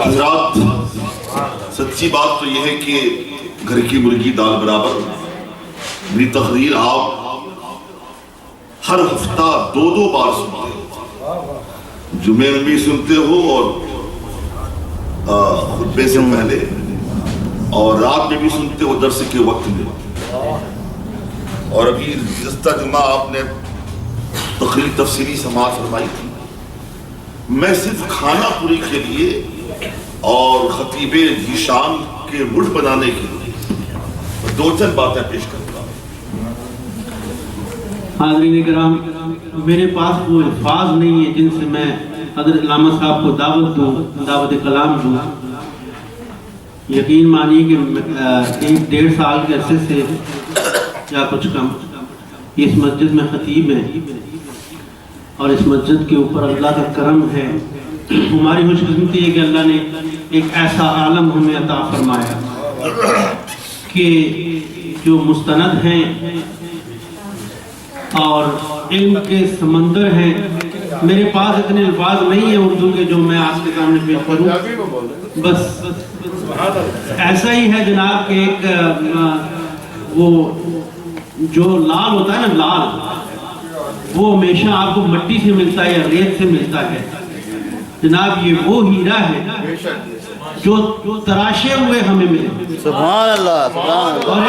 حضرات، سچی بات تو یہ ہے کہ گھر کی مرغی دال برابر. میری تقریر آپ ہر ہفتہ 2 بار سنتے ہو. جمعے میں بھی سنتے ہو اور خطبے سے پہلے، اور رات میں بھی سنتے ہو درس کے وقت میں. اور ابھی گزشتہ جمعہ آپ نے تقریر تفسیری سماعت فرمائی تھی. میں صرف کھانا پوری کے لیے اور خطیب ذیشان کے مڈ بنانے کے لیے 2-3 باتیں پیش کرتا ہوں. حاضرین کرام، میرے پاس وہ الفاظ نہیں ہے جن سے میں حضرت علامہ صاحب کو دعوت دوں، دعوت کلام دوں. یقین مانیے کہ 1.5 سال کے عرصے سے یا کچھ کم اس مسجد میں خطیب ہے، اور اس مسجد کے اوپر اللہ کا کرم ہے. ہماری خوش قسمتی ہے کہ اللہ نے ایک ایسا عالم ہمیں عطا فرمایا کہ جو مستند ہیں اور علم کے سمندر ہیں. میرے پاس اتنے الفاظ نہیں ہیں اردو کے جو میں آپ کے سامنے پیش کروں. بس ایسا ہی ہے جناب کہ ایک وہ جو لال ہوتا ہے نا، لال، وہ ہمیشہ آپ کو مٹی سے ملتا ہے یا ریت سے ملتا ہے. جناب یہ وہ ہیرا ہے جو تراشے ہوئے ہمیں ملے. سبحان اللہ، سبحان اللہ. اور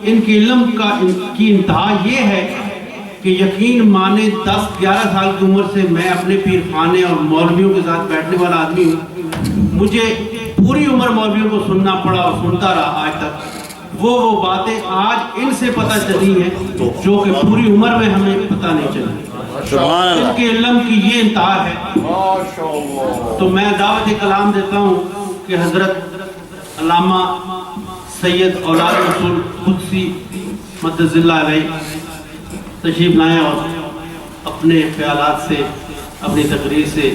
ان کے علم کی انتہا یہ ہے کہ یقین مانے 10-11 سال کی عمر سے میں اپنے پیر خانے اور مولویوں کے ساتھ بیٹھنے والا آدمی ہوں. مجھے پوری عمر مولویوں کو سننا پڑا اور سنتا رہا آج تک. وہ باتیں آج ان سے پتہ چلی ہیں جو کہ پوری عمر میں ہمیں پتہ نہیں چلی. سبحان اللہ. ان کے علم کی یہ انتہا ہے. تو میں دعوت کلام دیتا ہوں کہ حضرت علامہ سید اولاد رسول قدسی مدد اللہ علیہ تشریف لائیں اور اپنے خیالات سے، اپنی تقریر سے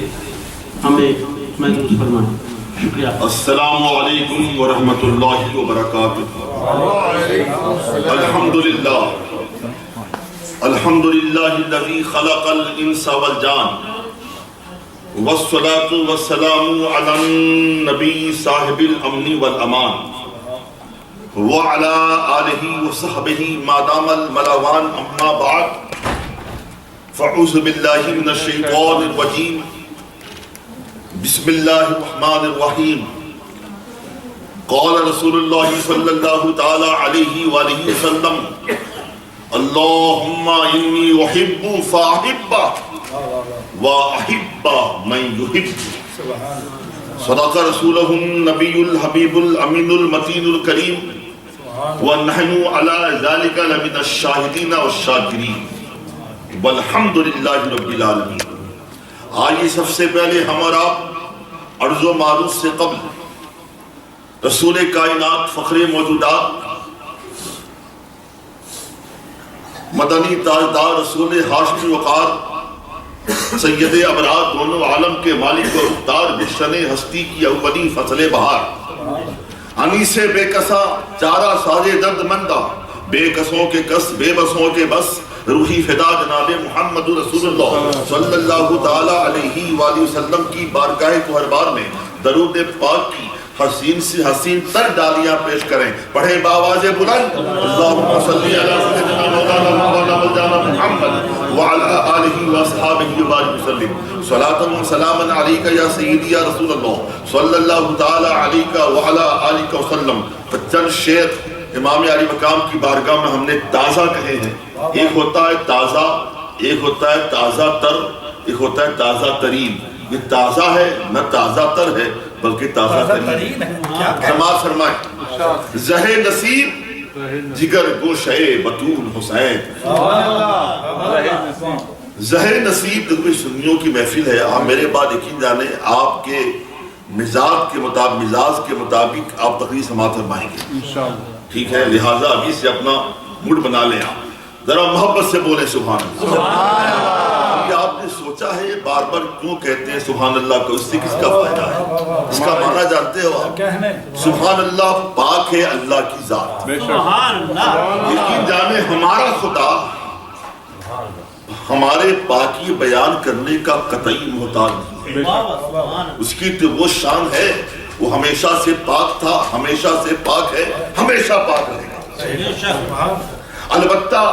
ہمیں محظوظ فرمائیں. شکریہ. السلام علیکم ورحمۃ اللہ وبرکاتہ. الحمدللہ الحمدللہ الذی خلق الانس والجان، والصلاة والسلام علی النبی صاحب الامن والامان، وعلى آلہ وصحبہ ما دام الملوان. اما بعد، فاعوذ باللہ من الشیطان الرجیم. بسم اللہ الرحمن الرحیم. قال رسول اللہ صلی اللہ تعالی علیہ وآلہ وسلم: اللہم انی احب فاحب واحب من یحب. صدق رسولہ النبی الحبیب الامین المتین الکریم، ونحن علی ذلک لمن الشاہدین والشاکرین، والحمد للہ رب العالمین. آئیے سب سے پہلے ہم اور آپ عرض و معروض سے قبل رسول کائنات، فخر موجودات، مدنی تاجدار، رسول ہاشمی وقار، سید ابرار، دونوں عالم کے مالک و مختار، بشن ہستی کی اولی فصل بہار، انیس بے کسا چارہ ساجے درد مندہ، بے کسوں کے کس بے بسوں کے بس، روحی فدا جناب محمد رسول اللہ صلی اللہ تعالی علیہ وآلہ وسلم کی بارگاہ طہربار میں درود پاک کی حسین سے حسین تر ڈالیاں پیش کریں. پڑھیں بآواز بلند: اللہم صلی علی سیدنا مولانا مولانا محمد وعلی آلہ واصحابہ وبارک وسلم. صلاۃ و سلاما علیک یا سیدی یا رسول اللہ صلی اللہ تعالی علیک وعلی آلہ وسلم. چند شعر امام علی مقام کی بارگاہ میں ہم نے تازہ کہے ہیں. ایک ہوتا ہے تازہ، ایک ہوتا ہے تازہ تر، ایک ہوتا ہے تازہ ترین. یہ تازہ ہے، نہ تازہ تر ہے بلکہ تازہ ترین ہے. سماعت فرمائیں: زہ نصیب جگر گوشے بطول حسین. زہ نصیب کوئی سنیوں کی محفل ہے. آپ میرے بعد یقین جانے آپ کے مزاج کے مطابق آپ تقریر سماعت فرمائیں گے. ٹھیک ہے، لہٰذا ابھی سے اپنا موڈ بنا لیں. آپ ذرا محبت سے بولیں سبحان اللہ. آپ نے سوچا ہے یہ بار بار کیوں کہتے ہیں سبحان اللہ کو؟ اس سے کس کا فائدہ ہے؟ اس کا معنی جانتے ہو آپ؟ سبحان اللہ پاک ہے اللہ کی ذات. لیکن جانے ہمارا خدا ہمارے پاکی بیان کرنے کا قطعی محتاج نہیں. ہے. اس کی تو وہ شان ہے, وہ ہمیشہ سے پاک تھا, ہمیشہ سے پاک ہے, ہمیشہ پاک رہے گا. البتہ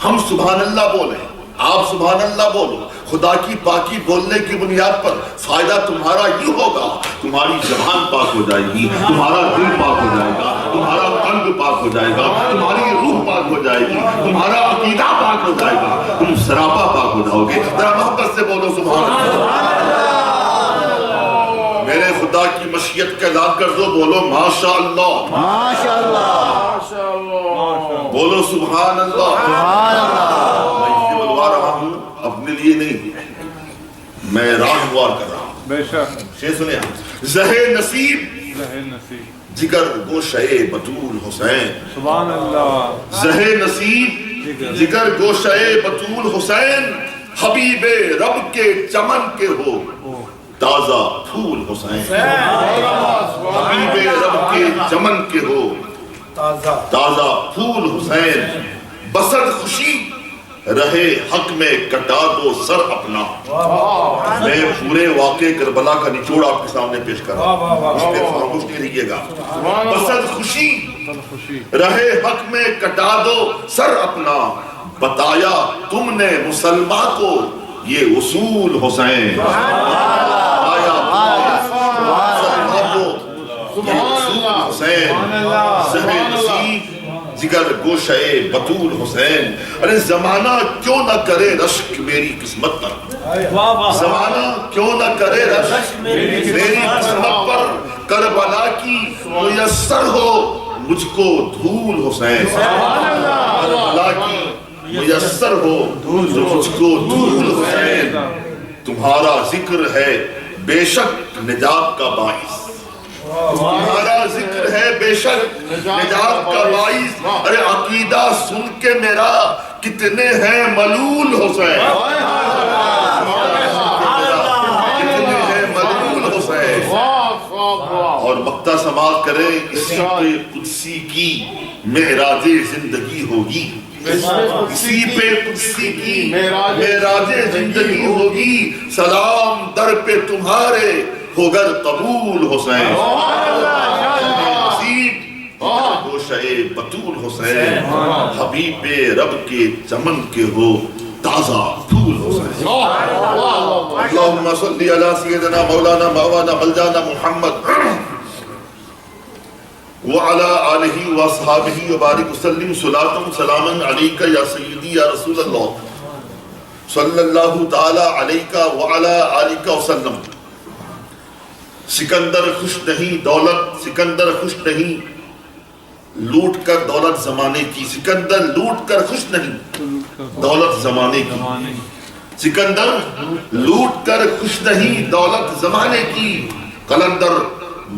ہم سبحان اللہ بولیں, آپ سبحان اللہ بولو, خدا کی پاکی بولنے کی بنیاد پر فائدہ تمہارا یہ ہوگا, تمہاری زبان پاک ہو جائے گی, تمہارا دل پاک ہو جائے گا, تمہارا قلب پاک ہو جائے گا, تمہاری روح پاک ہو جائے گی, تمہارا عقیدہ پاک ہو جائے گا, تم سراپا پاک ہو جاؤ گے. ذرا محبت سے بولو سبحان اللہ. میرے خدا کی مشیت کا اعلان کر دو, بولو ماشاء اللہ, ماشاء اللہ, بولو سبحان اللہ. میں اسے بلوا رہا ہوں اپنے لیے نہیں, میں راہوار کر رہا ہوں. بے شک. شیخ سنیں آپ, زہے نصیب جگر گوشے بطول حسین. سبحان اللہ. زہے نصیب جگر گوشے بطول حسین, حبیب رب کے چمن کے ہو تازہ پھول حسین. حبیب رب کے چمن کے ہو تازہ پھول حسین, بسد خوشی رہے حق میں کٹا دو سر اپنا. میں پورے واقعے کربلا کا نچوڑ آپ کے سامنے پیش کر رہا ہوں, اس پہ خاموش نہیں رہیے گا. بسد خوشی رہے حق میں کٹا دو سر اپنا, بتایا تم نے مسلمان کو یہ اصول حسین. بتایا مسلمان کو یہ اصول حسین. زہے نصیب جگر گوشے بطول حسین. ارے زمانہ کیوں نہ کرے رشک میری قسمت پر, زمانہ کیوں نہ کرے رشک میری قسمت پر, کربلا کی میسر ہو مجھ کو دھول حسین. کربلا کی میسر ہو مجھ کو دھول حسین. تمہارا ذکر ہے بے شک نجات کا باعث, تمہارا ذکر ہے بے شک نجات کا باعث. ارے عقیدہ سن کے میرا کتنے ہیں ملول حسین, کتنے ہیں ملول حسین. اور مقتہ سماعت کریں, اسی پہ قدسی کی معراج زندگی ہوگی, اسی پہ قدسی کی معراج زندگی ہوگی. سلام در پہ تمہارے ہوگر قبول حسین. نصیب گوشے بطول حسین, حبیب رب کے چمن کے ہو تازہ پھول حسین. اللہم صلی علی سیدنا مولانا مولانا ملجانا محمد وعلى آلہ واصحابہ وبارک وسلم. صلاۃ سلاما علیک یا سیدی یا رسول اللہ صلی اللہ تعالی علیک وعلی آلہ وسلم. سکندر خوش نہیں دولت, سکندر خوش نہیں لوٹ کر دولت زمانے کی, سکندر لوٹ کر خوش نہیں دولت زمانے کی, سکندر لوٹ کر خوش نہیں دولت زمانے کی. قلندر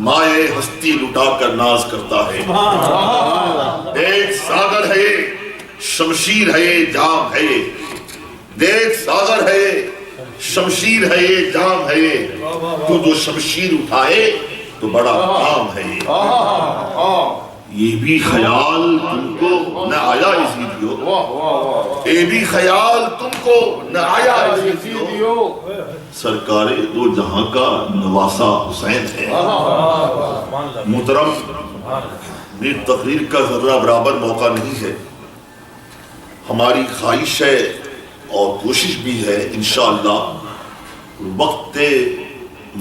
مائے ہستی لٹا کر ناز کرتا ہے. دیکھ ساگر ہے شمشیر ہے جام ہے, دیکھ ساگر ہے شمشیر ہے یہ جام ہے, تو جو شمشیر اٹھائے تو بڑا کام ہے. یہ بھی خیال تم کو نہ آیا اس ویڈیو, یہ بھی خیال تم کو نہ آیا اس ویڈیو. سرکار دو جہاں کا نواسا حسین ہے. محترم, میری تقریر کا ذرہ برابر موقع نہیں ہے, ہماری خواہش ہے اور کوشش بھی ہے انشاءاللہ وقت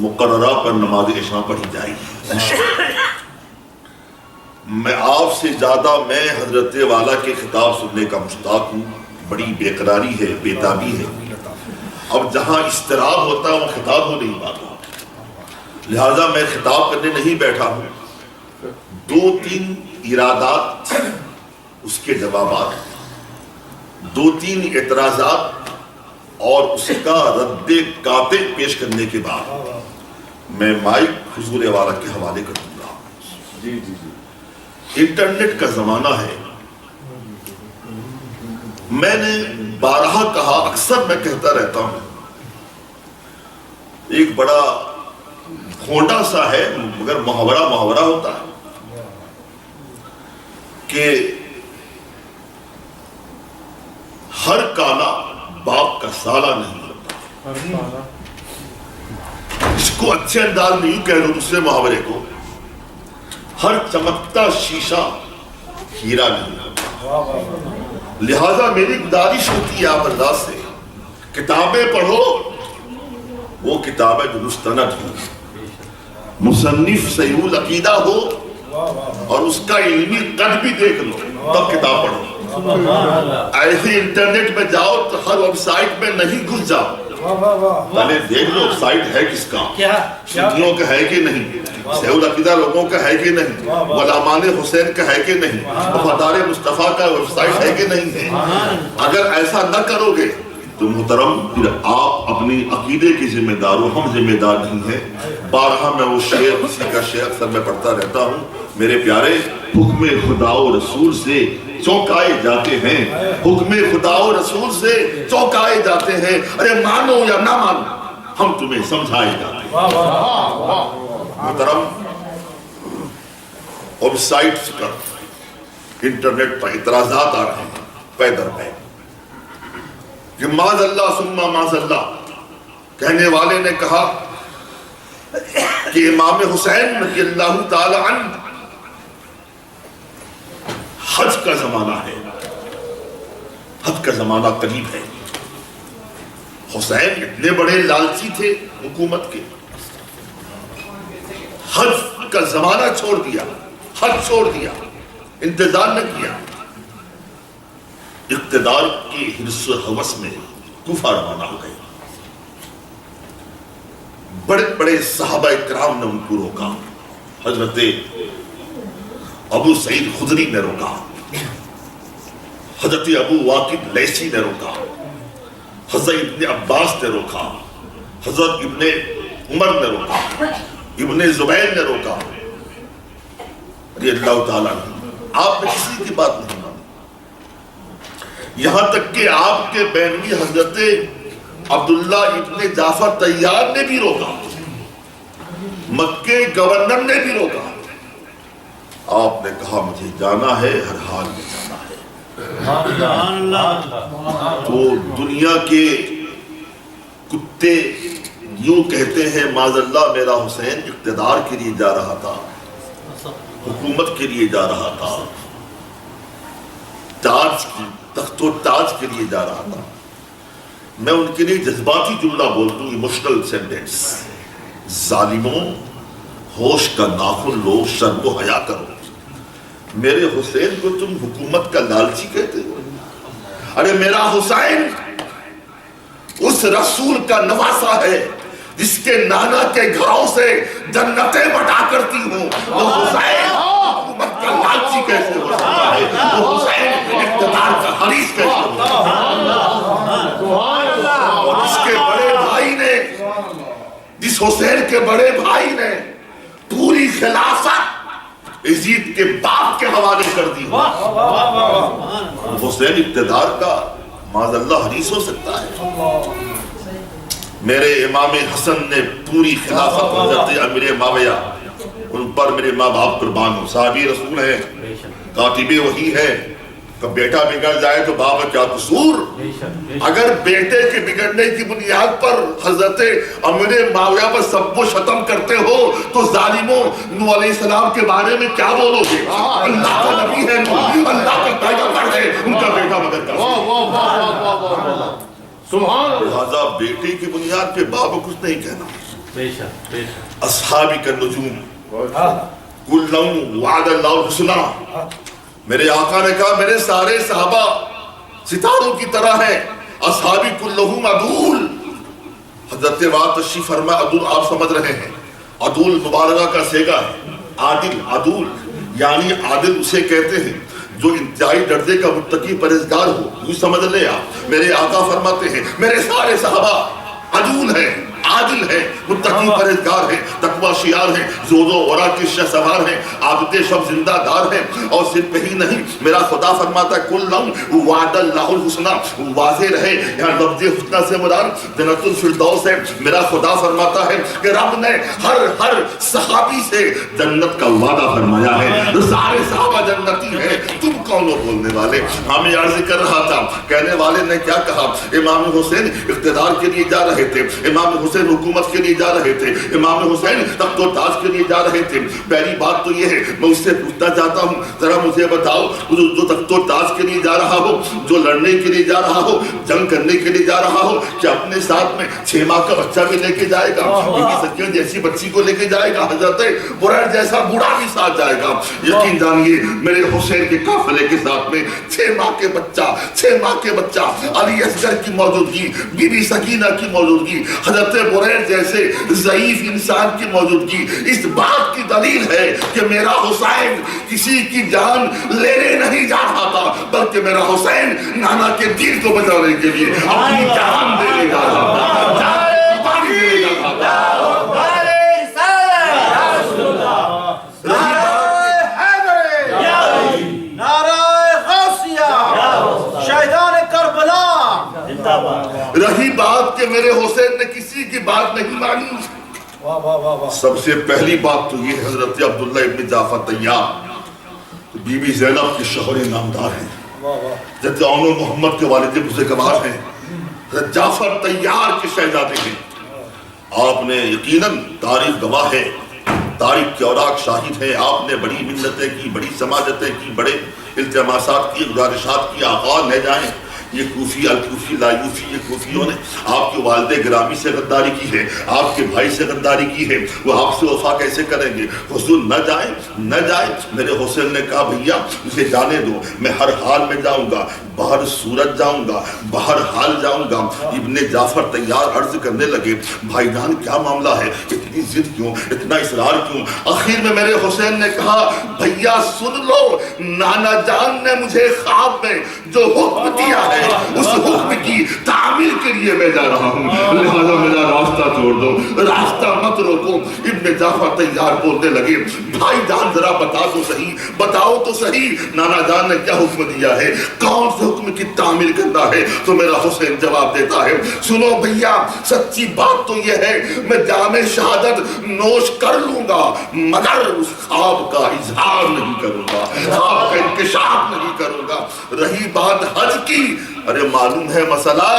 مقررہ پر نماز عشاء پڑھی جائے گی. میں آپ سے زیادہ میں حضرت والا کے خطاب سننے کا مشتاق ہوں. بڑی بےقراری ہے, بےتابی ہے. اب جہاں اضطراب ہوتا ہے وہ خطاب ہو نہیں پاتا, لہذا میں خطاب کرنے نہیں بیٹھا ہوں. 2-3 ارادات, اس کے جوابات, 2-3 اعتراضات اور اس کا رد قاطع پیش کرنے کے بعد میں مائک حضور والا کے حوالے کر دوں گا. جی جی جی. انٹرنیٹ کا زمانہ ہے. میں نے بارہا کہا, اکثر میں کہتا رہتا ہوں, ایک بڑا کھونڈا سا ہے مگر محاورہ ہوتا ہے کہ ہر کالا باپ کا سالہ نہیں ہوتا. کو اچھے انداز میں یوں کہہ دو دوسرے محاورے کو، ہر چمکتا شیشہ ہیرا نہیں۔ لہذا میری گزارش ہوتی ہے آپ اللہ سے، کتابیں پڑھو، وہ کتابیں جو مستند ہو، مصنف صحیح العقیدہ ہو اور اس کا علمی قد بھی دیکھ لو، تب کتاب پڑھو۔ ایسے انٹرنیٹ میں جاؤ تو ہر ویب سائٹ میں نہیں گھس جاؤ، پہلے دیکھ لو ویب سائٹ ہے کس کا، سنیوں کا ہے کہ نہیں، صحیح العقیدہ لوگوں کا ہے کہ نہیں، غلامان حسین کا ہے کہ نہیں، وفادار مصطفیٰ کا ویب سائٹ ہے کہ نہیں ہے۔ اگر ایسا نہ کرو گے تو محترم پھر آپ اپنی عقیدے کی ذمہ دار ہو، ہم ذمہ دار نہیں ہیں۔ بارہا میں وہ شعر کسی کا شعر اکثر میں پڑھتا رہتا ہوں، میرے پیارے حکم خدا و رسول سے چونکائے جاتے ہیں، حکم خدا و رسول سے چونکائے جاتے ہیں، ارے مانو یا نہ مانو ہم تمہیں سمجھائے جاتے ہیں۔ محترم ویب سائٹس پر انٹرنیٹ پر اعتراضات آ رہے ہیں پے در پے کہ معاذ اللہ ثم معاذ اللہ، کہنے والے نے کہا کہ امام حسین رضی اللہ تعالی عنہ حج کا زمانہ ہے، حج کا زمانہ قریب ہے۔ حسین اتنے بڑے لالچی تھے حکومت کے، حج کا زمانہ چھوڑ دیا، حج چھوڑ دیا، انتظار نہ کیا، اقتدار کی حرص و ہوس میں کوفہ روانہ ہو گئے۔ بڑے بڑے صحابہ کرام نے ان کو روکا، حضرت ابو سعید خدری نے روکا، حضرت ابو واقد لیثی نے روکا، حضرت ابن عباس نے روکا، حضرت ابن عمر نے روکا، ابن زبیر نے روکا رضی اللہ تعالیٰ عنہ۔ آپ نے کسی کی بات نہیں مانی، یہاں تک کہ آپ کے بینوی حضرت عبداللہ ابن جعفر طیار نے بھی روکا، مکے گورنر نے بھی روکا۔ آپ نے کہا مجھے جانا ہے، ہر حال میں جانا ہے۔ تو دنیا کے کتے یوں کہتے ہیں معاذ اللہ میرا حسین اقتدار کے لیے جا رہا تھا، حکومت کے لیے جا رہا تھا، تاج کی تخت و تاج کے لیے جا رہا تھا۔ میں ان کے لیے جذباتی جملہ بولتا ہوں، ایموشنل سینٹینس، ظالموں ہوش کا ناخن لو، شرم و حیا کرو، میرے حسین کو تم حکومت کا لالچی کہتے ہو؟ ارے میرا حسین اس رسول کا نواسا ہے جس کے نانا کے گھروں سے جنتیں بٹا کرتی ہوں، وہ حسین حکومت کا لالچی کیسے ہو سکتا ہے؟ وہ حسین اقتدار کا حریص کیسے ہو سکتا ہے؟ اور اس کے بڑے بھائی نے، جس حسین کے بڑے بھائی نے پوری خلافت یزید کے باپ کے حوالے کر دی، حسین اقتدار کا معاذ اللہ حریص ہو سکتا ہے؟ میرے امام حسن نے پوری خلافت حضرت امیر معاویہ، ان پر میرے ماں باپ قربان ہو، صحابی رسول ہے، کاتب وحی ہے، کہ بیٹا بگڑ جائے تو باپ کا کیا قصور؟ اگر بیٹے کے بگڑنے کی بنیاد پر حضرت امیر معاویہ پر سب و شتم کرتے ہو تو ظالموں نوح علیہ السلام کے بارے میں کیا بولو گے؟ اللہ کا نبی ہے نوح، اللہ کا پیغمبر ہے، ان کا بیٹا مگر کر لہذا بیٹے کی بنیاد پہ باپ کو کچھ نہیں کہنا۔ اصحابی کا نجوم کلہم وعد اللہ الحسنی، میرے آقا نے کہا میرے سارے صحابہ ستاروں کی طرح ہیں، اصحابی کلہم عدول۔ حضرت وعد تشریف فرما، عدول آپ سمجھ رہے ہیں، عدول مبارکہ کا سیگا ہے، عادل، عدول یعنی عادل اسے کہتے ہیں جو انتہائی درجے کا متقی پرہیزگار ہو، یوں سمجھ لیں آپ۔ میرے آقا فرماتے ہیں میرے سارے صحابہ عدول ہیں، عادل ہے، متقی پرہیزگار ہے، تقوی شیار ہے، زود و ورع کے شہ سوار ہیں، عابد شب زندہ دار ہیں۔ اور صرف یہی نہیں، میرا خدا فرماتا ہے کلہم وعد اللہ الحسنی، واضح رہے یہاں لفظ حسنی سے مراد جنت الفردوس ہے۔ میرا خدا فرماتا ہے کہ رب نے ہر صحابی سے جنت کا وعدہ فرمایا ہے، سارے صحابہ جنتی ہیں، تم کون ہو بولنے والے؟ ہمیں عرض کر رہا تھا، کہنے والے نے کیا کہا؟ امام حسین اقتدار کے لیے جا رہے تھے، امام حسین حسین حکومت کے لیے جا رہے تھے، امام حسین تخت و تاج کے لیے جا رہے تھے. پہلی بات تو یہ ہے میں اس سے پوچھنا چاہتا ہوں، ذرا مجھے بتاؤ جو تخت و تاج کے لیے جا رہا ہو، جو لڑنے کے لیے جا رہا ہو، جنگ کرنے کے لیے جا رہا ہو، کیا اپنے ساتھ میں 6 ماہ کا بچہ بھی لے کے جائے گا؟ سکینہ جیسی بچی کو لے کے جائے گا، حضرت بریر جیسا بوڑھا بھی ساتھ جائے گا؟ یقین جانیے میرے حسین کے قافلے کے ساتھ میں 6 ماہ کے بچہ علی اصغر کی موجودگی، بی بی سکینہ کی موجودگی، حضرت بریر جیسے ضعیف انسان کی موجودگی اس بات کی دلیل ہے کہ میرا حسین کسی کی جان لینے نہیں جا رہا تھا، بلکہ میرا حسین نانا کے دین کو بچانے کے لیے اپنی جان دینے جا رہا تھا، جان قربانی دینے جا رہا تھا. رہی بات کہ میرے حسین نے کسی کی بات نہیں مانی، سب سے پہلی بات تو یہ حضرت عبداللہ ابن جعفر طیار بی بی زینب کے شوہر نامدار ہیں، حضرت عون محمد کے والد بزرگوار ہیں، حضرت جعفر طیار کے شہزادے ہیں. آپ نے یقیناً تاریخ گواہ ہے، تاریخ کے اوراق شاہد ہیں، آپ نے بڑی منتیں کی، بڑی سماجتیں کی، بڑے التماسات کی، گزارشات کی. آغاز لے جائیں یہ کوفی الکوفی لایوفی، یہ کوفیوں نے آپ کے والد گرامی سے غداری کی ہے، آپ کے بھائی سے غداری کی ہے، وہ آپ سے وفا کیسے کریں گے؟ حضور نہ جائیں. میرے حسین نے کہا بھیا مجھے جانے دو، میں ہر حال میں جاؤں گا، بہر صورت جاؤں گا، بہر حال جاؤں گا. ابن جعفر طیار عرض کرنے لگے بھائی جان کیا معاملہ ہے، اتنی ضد کیوں، اتنا اصرار کیوں؟ آخر میں میرے حسین نے کہا بھیا سن لو، نانا جان نے مجھے خواب میں جو حکم دیا ہے اس حکم کی تعمیل کے لیے میں جا رہا ہوں، لہذا میرا راستہ چھوڑ دو، راستہ مت روکو. ابن جعفر طیار بولنے لگے بھائی جان ذرا بتاؤ تو صحیح نانا جان نے کیا حکم دیا ہے، کون سے حکم کی تعمیل کرنا ہے؟ تو میرا حسین جواب دیتا ہے سنو بھیا سچی بات تو یہ ہے میں جام شہادت نوش کر لوں گا مگر اس خواب کا اظہار نہیں کروں گا، خواب کا انکشاف نہیں کروں گا. رہی بات حج کی، ارے معلوم ہے مسئلہ،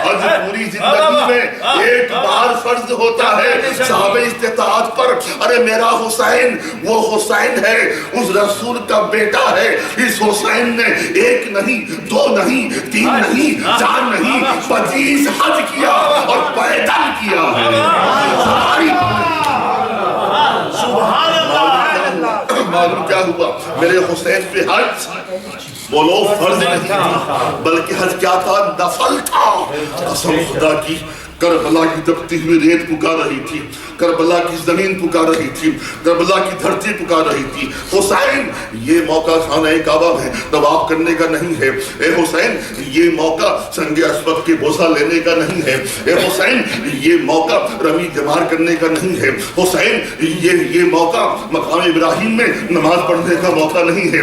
حج پوری زندگی میں ایک بار فرض ہوتا ہے صاحب استطاعت پر. ارے میرا حسین وہ حسین ہے، اس رسول کا بیٹا ہے. اس حسین نے 1 نہیں 2 نہیں 3 نہیں 4 نہیں 25 حج کیا اور پیدل کیا ہے. معلوم کیا ہوا میرے حسین پہ حج بولو فرض نہیں تھا بلکہ حج کیا تھا، نفل تھا. قسم خدا کی کربلا کی دبتی ہوئی ریت پکار رہی تھی، کربلا کی زمین پکار رہی تھی، کربلا کی دھرتی پکار رہی تھی. حسین یہ موقع خانہ کعبہ میں طواف کرنے کا نہیں ہے، اے حسین یہ موقع سنگ اسود کے بوسہ لینے کا نہیں ہے، اے حسین یہ موقع رمی جمار کرنے کا نہیں ہے، حسین یہ موقع مقام ابراہیم میں نماز پڑھنے کا موقع نہیں ہے،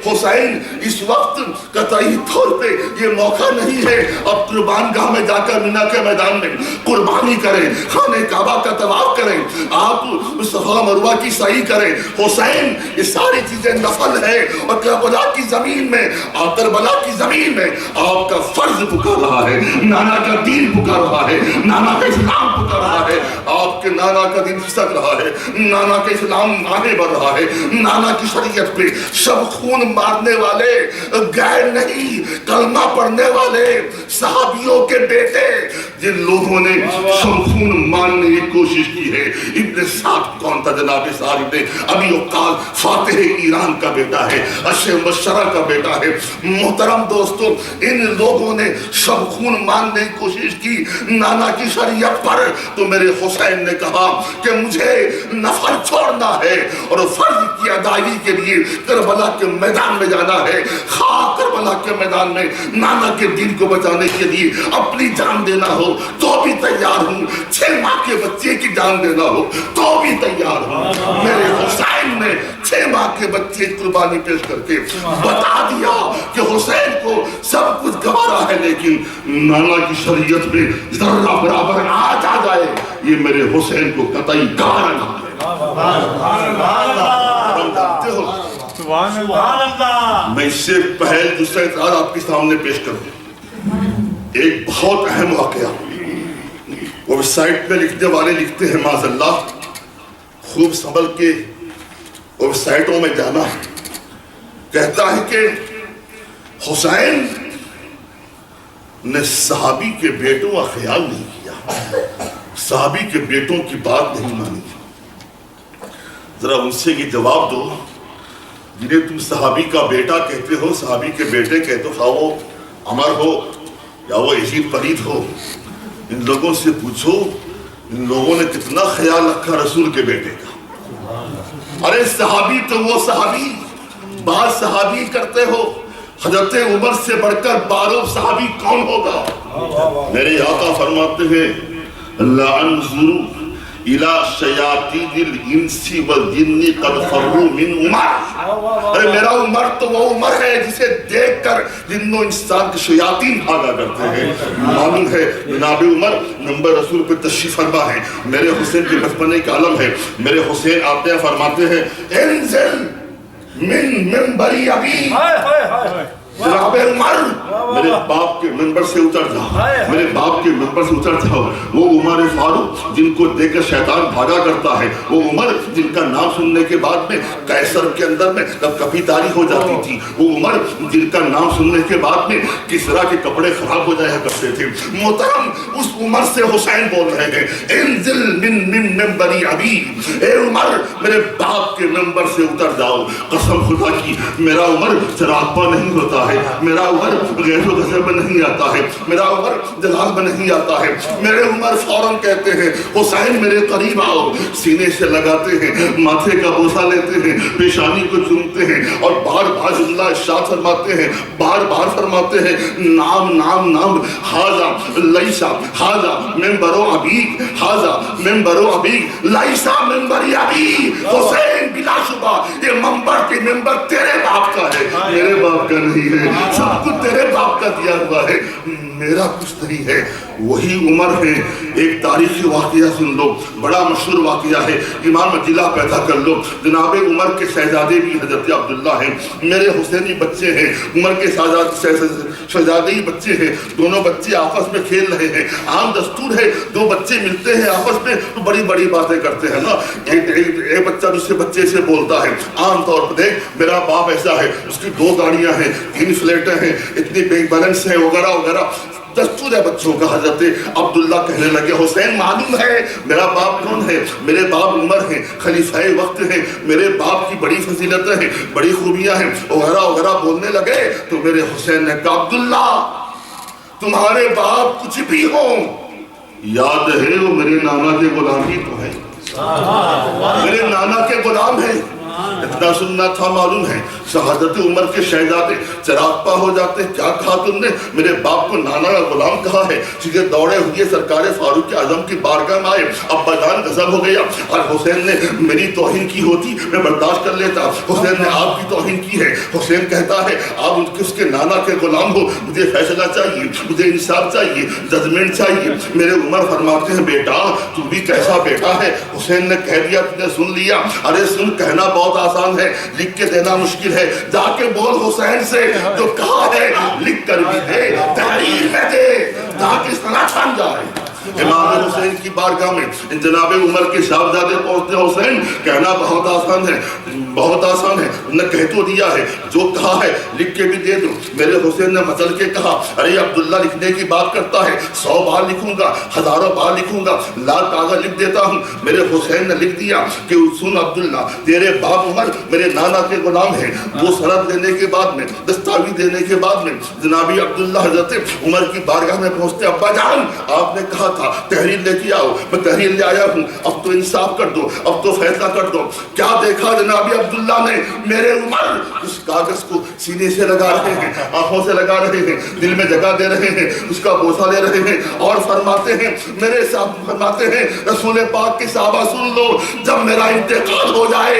حسین اس وقت قطعی طور پہ یہ موقع نہیں ہے. اب قربان گاہ میں جا کر مینا کے میدان میں قربانی کریں، خانہ کعبہ کا طواف کریں، آپ صفا مروہ کی سعی کریں. حسین یہ ساری چیزیں نفل ہے اور کربلا کی زمین میں آپ کا فرض پکار رہا ہے، نانا کا دین پکار رہا ہے، نانا کا اسلام پکار رہا ہے. آپ کے نانا کا دین کھسک رہا ہے، نانا کا اسلام آگے بڑھ رہا ہے. نانا کی شریعت پہ شب خون مارنے والے غیر نہیں کلمہ پڑھنے والے صحابیوں کے بیٹے جن لوگوں نے شب خون مارنے کی کوشش کی ہے. ابن سعد کون تھا جناب سعد ابن ابی وقال فاتح ایران کا بیٹا ہے، اشر مشرہ کا بیٹا ہے. محترم دوستو ان لوگوں نے شب خون مارنے کی کوشش کی نانا کی شریعت پر. تو میرے حسین نے کہا کہ مجھے نفل چھوڑنا ہے اور فرض کی ادائیگی کے لیے کربلا کے میدان میں جانا ہے. خواہ کربلا کے میدان میں نانا کے دین کو بچانے کے لیے اپنی جان دینا ہو تو بھی تیار ہوں، 6 ماہ کے بچے کی جان دینا ہو تو بھی تیار ہوں. میرے حسین نے 6 ماہ کے بچے قربانی پیش کر کے بتا دیا کہ حسین کو سب کچھ گوارا ہے لیکن نانا کی شریعت میں ذرہ برابر آج آ جائے یہ میرے حسین کو قطعی گوارا نہ ہے. میں اس سے پہل دوسرا اعتراض آپ کے سامنے پیش کروں. ایک بہت اہم واقعہ وہ ویب سائٹ پہ لکھنے والے لکھتے ہیں معاذ اللہ خوب سنبھل کے ویب سائٹوں میں جانا. کہتا ہے کہ حسین نے صحابی کے بیٹوں کا خیال نہیں کیا, صحابی کے بیٹوں کی بات نہیں مانی. ذرا ان سے یہ جواب دو جنہیں تم صحابی کا بیٹا کہتے ہو, صحابی کے بیٹے کہتے ہو, خواہ وہ عمر ہو یا وہ یزید فرید ہو, ان لوگوں سے پوچھو ان لوگوں نے کتنا خیال رکھا رسول کے بیٹے کا. ارے صحابی تو وہ صحابی, بات صحابی کرتے ہو, حضرت عمر سے بڑھ کر باروں صحابی کون ہوگا؟ میرے آقا فرماتے ہیں لا انظروا الى شیاطین الانس والجن قد فروا من عمر. ارے میرا عمر تو وہ عمر ہے جسے دیکھ کر جن و انسان کے شیاطین بھاگا کرتے ہیں. معلوم ہے جناب عمر نمبر رسول پہ تشریف فرما ہے. میرے حسین کے بچپنے کا عالم ہے. میرے حسین آتے ہیں فرماتے ہیں انزل من منبری ابی. جناب عمر میرے باپ کے منبر سے اتر جاؤ, میرے باپ کے منبر سے اتر جاؤ. وہ عمر فاروق جن کو دیکھ کر شیطان بھاگا کرتا ہے, وہ عمر جن کا نام سننے کے بعد میں قیصر کے اندر میں کبھی تاری ہو جاتی تھی, وہ عمر جن کا نام سننے کے بعد میں کسرا کے کپڑے خراب ہو جایا کرتے تھے. محترم اس عمر سے حسین بول رہے ہیں انزل من منبری ابی. اے عمر میرے باپ کے منبر سے اتر جاؤ. قسم خدا کی میرا عمر چراغ نہیں ہوتا ہے, میرا عمر غیر و غضب میں نہیں آتا ہے, میرا عمر جلال میں نہیں آتا ہے. میرے عمر فوراً کہتے ہیں حسین میرے قریب آؤ. سینے سے لگاتے ہیں, ماتھے کا بوسہ لیتے ہیں, پیشانی کو چومتے ہیں اور بار بار جملہ ارشاد فرماتے ہیں, بار بار فرماتے ہیں نام نام نام. حاذا لیسا حاذا منبر ابیک, حاذا منبر ابیک لیسا منبر ابیک. حسین بلا شبہ یہ منبر کی منبر تیرے باپ کا ہے, میرے باپ کا نہیں ہے. سب کچھ تیرے باپ کا دیا ہوا ہے, میرا کچھ نہیں ہے. وہی عمر ہے. ایک تاریخی واقعہ سن لو, بڑا مشہور واقعہ ہے, امام مجلہ پیدا کر لو. جناب عمر کے شہزادے بھی حضرت عبداللہ ہیں, میرے حسینی بچے ہیں. عمر کے شہزادے ہی بچے ہیں, دونوں بچے آپس میں کھیل رہے ہیں. عام دستور ہے دو بچے ملتے ہیں آپس میں تو بڑی بڑی باتیں کرتے ہیں نا. ایک بچہ دوسرے بچے سے بولتا ہے عام طور پر دیکھ میرا باپ ایسا ہے, اس کی 2 گاڑیاں ہیں, 3 فلیٹیں ہیں, اتنی بینک بیلنس ہے وغیرہ وغیرہ. دستور ہے بچوں کا. حضرت عبداللہ کہنے لگے حسین معلوم ہے میرا باپ کون ہے؟ میرے باپ عمر ہیں, خلیفہ وقت ہیں, میرے باپ کی بڑی فضیلتیں ہیں, بڑی خوبیاں ہیں وغیرہ وغیرہ بولنے لگے. تو میرے حسین نے کہا عبداللہ تمہارے باپ کچھ بھی ہوں, یاد ہے وہ میرے نانا کے غلام ہی تو ہے, میرے نانا کے غلام ہیں. اتنا سننا تھا معلوم ہے. شہادت عمر کے شہزادے چراغ ہو جاتے. کیا کہا تم نے؟ میرے باپ کو نانا کا غلام کہا ہے. چیزیں دوڑے ہوئے سرکار فاروق اعظم کی بارگاہ میں آئے. ابا جان غضب ہو گیا, اور حسین نے میری توہین کی ہوتی میں برداشت کر لیتا, حسین نے آپ کی توہین کی ہے. حسین کہتا ہے آپ اس کے نانا کے غلام ہو, مجھے فیصلہ چاہیے, مجھے انصاف چاہیے, ججمنٹ چاہیے. میرے عمر فرماتے ہیں بیٹا تو بھی کیسا بیٹا ہے. حسین نے کہہ دیا تم نے سن لیا. ارے سن, کہنا بہت آسان ہے, لکھ کے دینا مشکل ہے. جا کے بول حسین سے جو کہا ہے لکھ کر بھی دے, تحریر میں دے تاکہ سنا چھن جائے. امام حسین کی بارگاہ میں جناب عمر کے صاحبزادے پہنچتے. حسین کہنا بہت آسان ہے, بہت آسان ہے, انہوں نے کہہ تو دیا ہے, جو کہا ہے لکھ کے بھی دے دو. میرے حسین نے مچل کے کہا ارے عبداللہ لکھنے کی بات کرتا ہے, 100 بار لکھوں گا, 1000 بار لکھوں گا, لاکھ کاغذ لکھ دیتا ہوں. میرے حسین نے لکھ دیا کہ سن عبداللہ تیرے باپ عمر میرے نانا کے غلام ہیں. وہ سند دینے کے بعد میں, دستاویز دینے کے بعد میں جنابی عبداللہ حضرت عمر کی بارگاہ میں پہنچتے. ابا جان آپ نے کہا تھا تحریر لے کے آؤ, میں تحریر لے آیا ہوں, اب تو انصاف کر دو, اب تو فیصلہ کر دو. کیا دیکھا جناب عبداللہ نے؟ میرے عمر اس کاغذ کو سینے سے لگا رہے ہیں, آنکھوں سے لگا رہے ہیں, دل میں جگہ دے رہے ہیں, اس کا بوسہ لے رہے ہیں اور فرماتے ہیں میرے صاحب فرماتے ہیں رسول پاک کے صحابہ سن لو, جب میرا انتقال ہو جائے